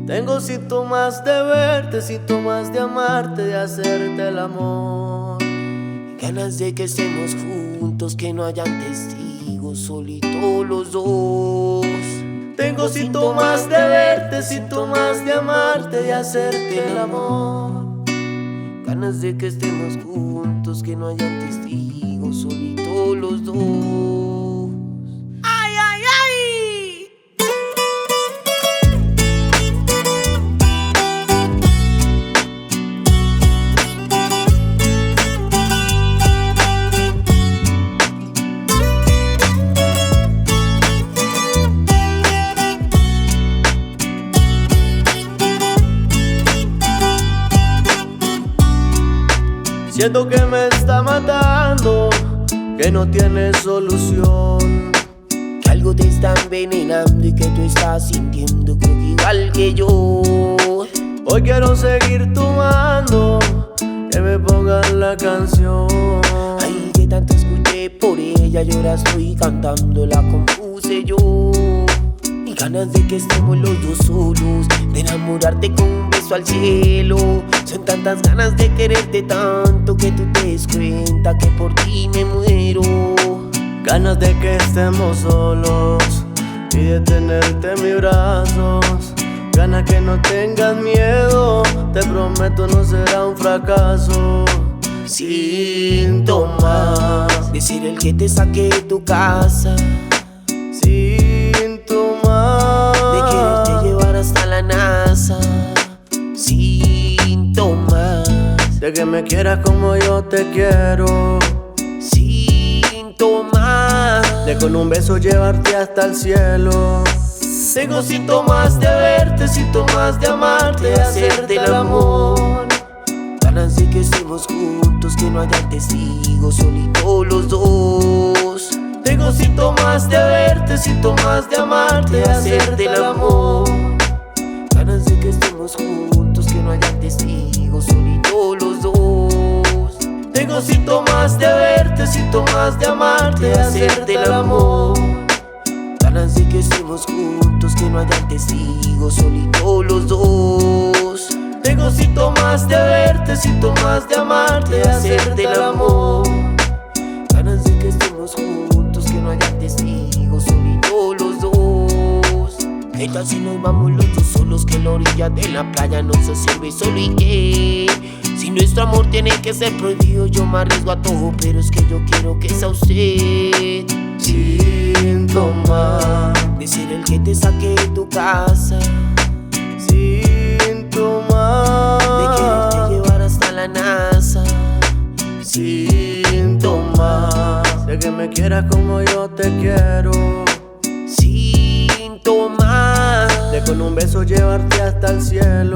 Tengo síntomas de verte, síntomas de amarte, de hacerte el amor. Ganas de que estemos juntos, que no hayan testigos, solitos los dos. Tengo síntomas de verte, síntomas de amarte, de hacerte el amor. Ganas de que estemos juntos, que no hayan testigos, solitos los dos. ¡Ay, ay, ay! Siento que me está matando, que no tiene solución, que algo te está envenenando y que tú estás sintiendo, creo que igual que yo. Hoy quiero seguir tomando, que me pongan la canción. Ay, que tanto escuché por ella y ahora estoy cantando, la compuse yo. Y ganas de que estemos los dos solos, de enamorarte con un beso al cielo. Son tantas ganas de quererte tanto que tú te des cuenta que por ti me muero. Ganas de que estemos solos y de tenerte en mis brazos. Ganas que no tengas miedo, te prometo no será un fracaso. Síntomas de ser el que te saque de tu casa. Síntomas de quererte llevar hasta la NASA. Síntomas de que me quieras como yo te quiero. Síntomas de con un beso llevarte hasta el cielo. Tengo síntomas de verte, síntomas de amarte, de hacerte el amor. Ganas de que estemos juntos, que no haya testigos, solitos los dos. Tengo síntomas de verte, síntomas de amarte, de hacerte el amor. Ganas de que estemos juntos, que no haya testigos, solitos los dos. Tengo síntomas de verte, síntomas de amarte, de hacerte el amor. Ganas de que estemos juntos, que no haya testigos, solitos los dos. Tengo síntomas de verte, síntomas de amarte, de hacerte el amor. Ganas de que estemos juntos, que no haya testigos, solitos los dos. ¿Qué tal si nos vamos los dos solos, que la orilla de la playa nos sirve solo y que? Si nuestro amor tiene que ser prohibido, yo me arriesgo a todo, pero es que yo quiero que sea usted. Síntomas de ser el que te saque de tu casa. Síntomas de quererte llevar hasta la NASA. Síntomas de que me quieras como yo te quiero. Síntomas de con un beso llevarte hasta el cielo.